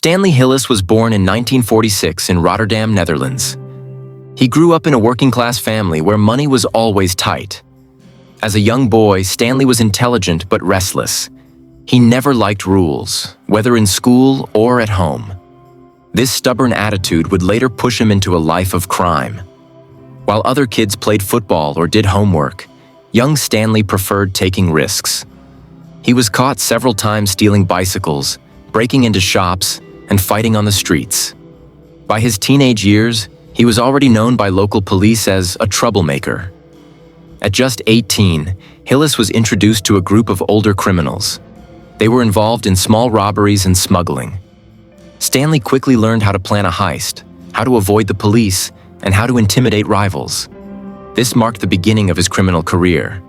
Stanley Hillis was born in 1946 in Rotterdam, Netherlands. He grew up in a working-class family where money was always tight. As a young boy, Stanley was intelligent but restless. He never liked rules, whether in school or at home. This stubborn attitude would later push him into a life of crime. While other kids played football or did homework, young Stanley preferred taking risks. He was caught several times stealing bicycles, breaking into shops, and fighting on the streets. By his teenage years, he was already known by local police as a troublemaker. At just 18, Hillis was introduced to a group of older criminals. They were involved in small robberies and smuggling. Stanley quickly learned how to plan a heist, how to avoid the police, and how to intimidate rivals. This marked the beginning of his criminal career.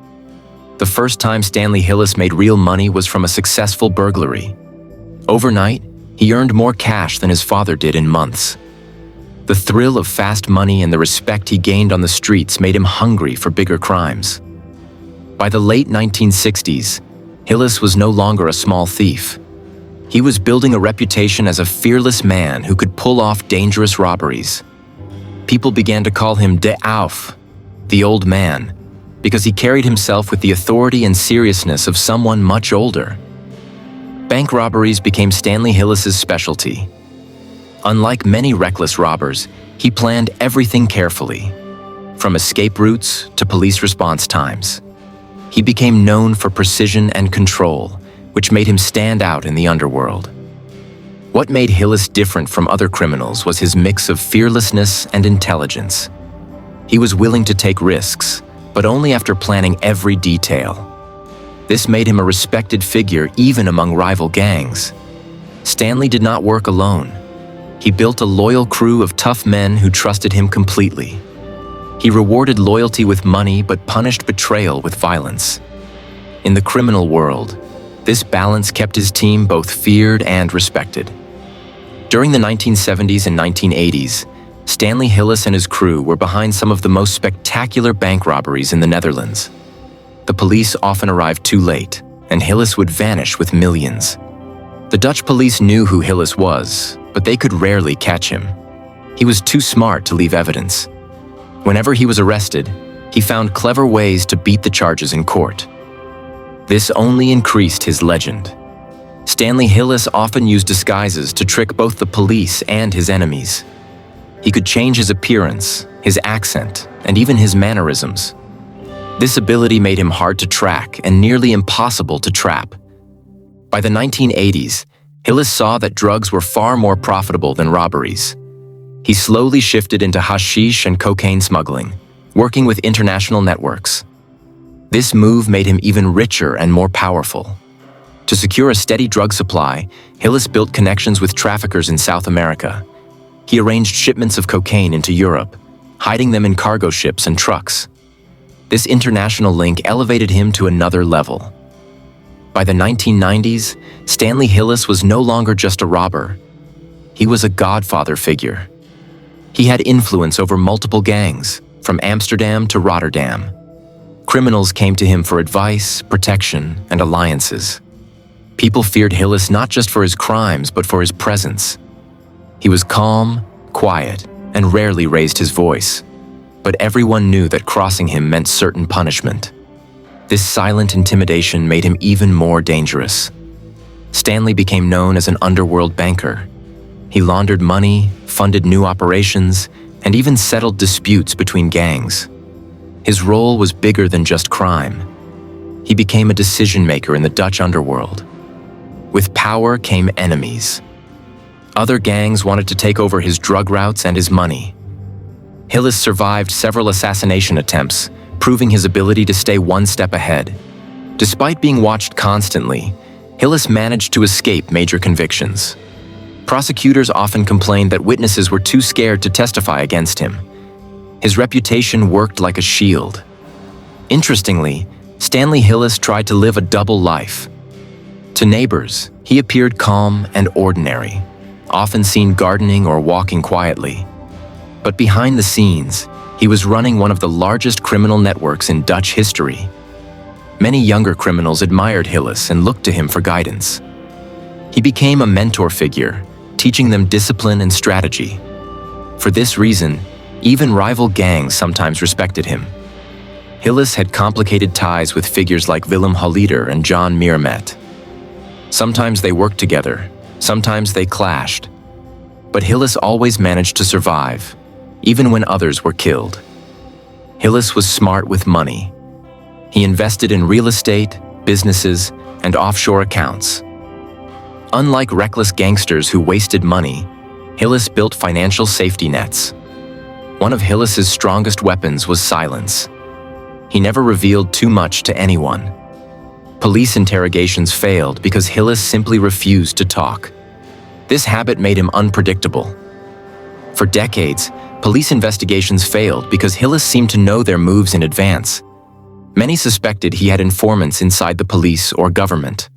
The first time Stanley Hillis made real money was from a successful burglary. Overnight, he earned more cash than his father did in months. The thrill of fast money and the respect he gained on the streets made him hungry for bigger crimes. By the late 1960s, Hillis was no longer a small thief. He was building a reputation as a fearless man who could pull off dangerous robberies. People began to call him de Ouwe, the old man, because he carried himself with the authority and seriousness of someone much older. Bank robberies became Stanley Hillis's specialty. Unlike many reckless robbers, he planned everything carefully, from escape routes to police response times. He became known for precision and control, which made him stand out in the underworld. What made Hillis different from other criminals was his mix of fearlessness and intelligence. He was willing to take risks, but only after planning every detail. This made him a respected figure even among rival gangs. Stanley did not work alone. He built a loyal crew of tough men who trusted him completely. He rewarded loyalty with money but punished betrayal with violence. In the criminal world, this balance kept his team both feared and respected. During the 1970s and 1980s, Stanley Hillis and his crew were behind some of the most spectacular bank robberies in the Netherlands. The police often arrived too late, and Hillis would vanish with millions. The Dutch police knew who Hillis was, but they could rarely catch him. He was too smart to leave evidence. Whenever he was arrested, he found clever ways to beat the charges in court. This only increased his legend. Stanley Hillis often used disguises to trick both the police and his enemies. He could change his appearance, his accent, and even his mannerisms. This ability made him hard to track and nearly impossible to trap. By the 1980s, Hillis saw that drugs were far more profitable than robberies. He slowly shifted into hashish and cocaine smuggling, working with international networks. This move made him even richer and more powerful. To secure a steady drug supply, Hillis built connections with traffickers in South America. He arranged shipments of cocaine into Europe, hiding them in cargo ships and trucks. This international link elevated him to another level. By the 1990s, Stanley Hillis was no longer just a robber. He was a godfather figure. He had influence over multiple gangs, from Amsterdam to Rotterdam. Criminals came to him for advice, protection, and alliances. People feared Hillis not just for his crimes, but for his presence. He was calm, quiet, and rarely raised his voice. But everyone knew that crossing him meant certain punishment. This silent intimidation made him even more dangerous. Stanley became known as an underworld banker. He laundered money, funded new operations, and even settled disputes between gangs. His role was bigger than just crime. He became a decision-maker in the Dutch underworld. With power came enemies. Other gangs wanted to take over his drug routes and his money. Hillis survived several assassination attempts, proving his ability to stay one step ahead. Despite being watched constantly, Hillis managed to escape major convictions. Prosecutors often complained that witnesses were too scared to testify against him. His reputation worked like a shield. Interestingly, Stanley Hillis tried to live a double life. To neighbors, he appeared calm and ordinary, often seen gardening or walking quietly. But behind the scenes, he was running one of the largest criminal networks in Dutch history. Many younger criminals admired Hillis and looked to him for guidance. He became a mentor figure, teaching them discipline and strategy. For this reason, even rival gangs sometimes respected him. Hillis had complicated ties with figures like Willem Holleder and John Miramet. Sometimes they worked together, sometimes they clashed. But Hillis always managed to survive, even when others were killed. Hillis was smart with money. He invested in real estate, businesses, and offshore accounts. Unlike reckless gangsters who wasted money, Hillis built financial safety nets. One of Hillis's strongest weapons was silence. He never revealed too much to anyone. Police interrogations failed because Hillis simply refused to talk. This habit made him unpredictable. For decades, police investigations failed because Hillis seemed to know their moves in advance. Many suspected he had informants inside the police or government.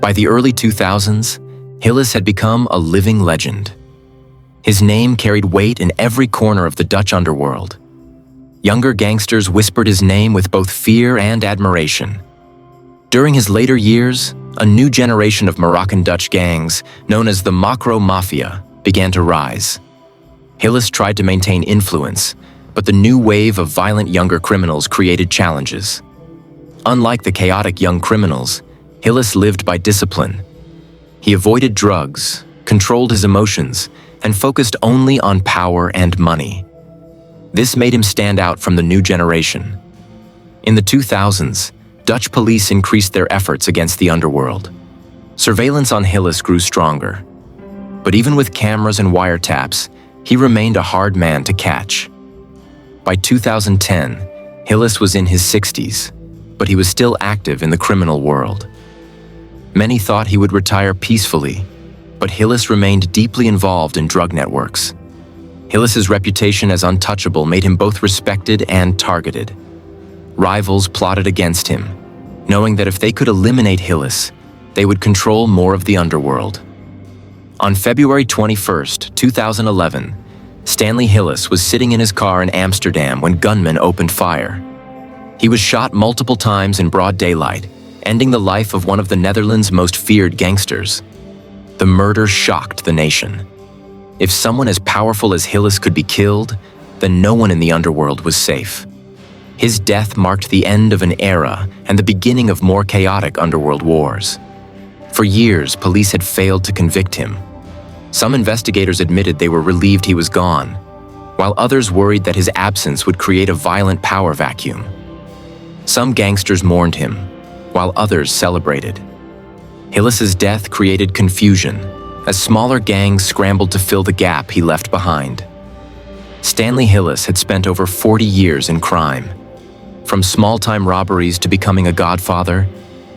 By the early 2000s, Hillis had become a living legend. His name carried weight in every corner of the Dutch underworld. Younger gangsters whispered his name with both fear and admiration. During his later years, a new generation of Moroccan Dutch gangs, known as the Macro Mafia, began to rise. Hillis tried to maintain influence, but the new wave of violent younger criminals created challenges. Unlike the chaotic young criminals, Hillis lived by discipline. He avoided drugs, controlled his emotions, and focused only on power and money. This made him stand out from the new generation. In the 2000s, Dutch police increased their efforts against the underworld. Surveillance on Hillis grew stronger. But even with cameras and wiretaps, he remained a hard man to catch. By 2010, Hillis was in his 60s, but he was still active in the criminal world. Many thought he would retire peacefully, but Hillis remained deeply involved in drug networks. Hillis's reputation as untouchable made him both respected and targeted. Rivals plotted against him, knowing that if they could eliminate Hillis, they would control more of the underworld. On February 21, 2011, Stanley Hillis was sitting in his car in Amsterdam when gunmen opened fire. He was shot multiple times in broad daylight, ending the life of one of the Netherlands' most feared gangsters. The murder shocked the nation. If someone as powerful as Hillis could be killed, then no one in the underworld was safe. His death marked the end of an era and the beginning of more chaotic underworld wars. For years, police had failed to convict him. Some investigators admitted they were relieved he was gone, while others worried that his absence would create a violent power vacuum. Some gangsters mourned him, while others celebrated. Hillis's death created confusion, as smaller gangs scrambled to fill the gap he left behind. Stanley Hillis had spent over 40 years in crime. From small-time robberies to becoming a godfather,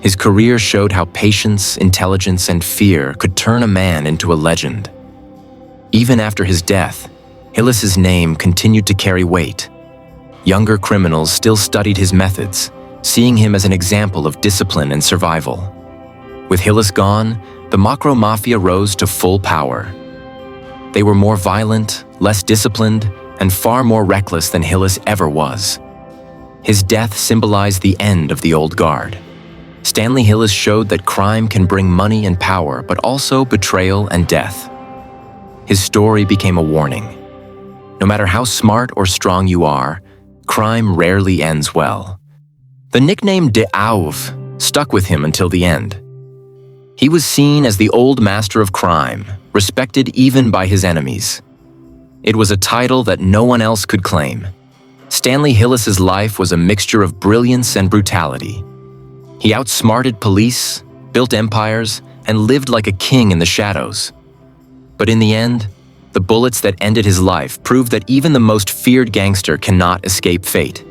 his career showed how patience, intelligence, and fear could turn a man into a legend. Even after his death, Hillis's name continued to carry weight. Younger criminals still studied his methods, seeing him as an example of discipline and survival. With Hillis gone, the Macro Mafia rose to full power. They were more violent, less disciplined, and far more reckless than Hillis ever was. His death symbolized the end of the old guard. Stanley Hillis showed that crime can bring money and power, but also betrayal and death. His story became a warning. No matter how smart or strong you are, crime rarely ends well. The nickname de Ouwe stuck with him until the end. He was seen as the old master of crime, respected even by his enemies. It was a title that no one else could claim. Stanley Hillis's life was a mixture of brilliance and brutality. He outsmarted police, built empires, and lived like a king in the shadows. But in the end, the bullets that ended his life proved that even the most feared gangster cannot escape fate.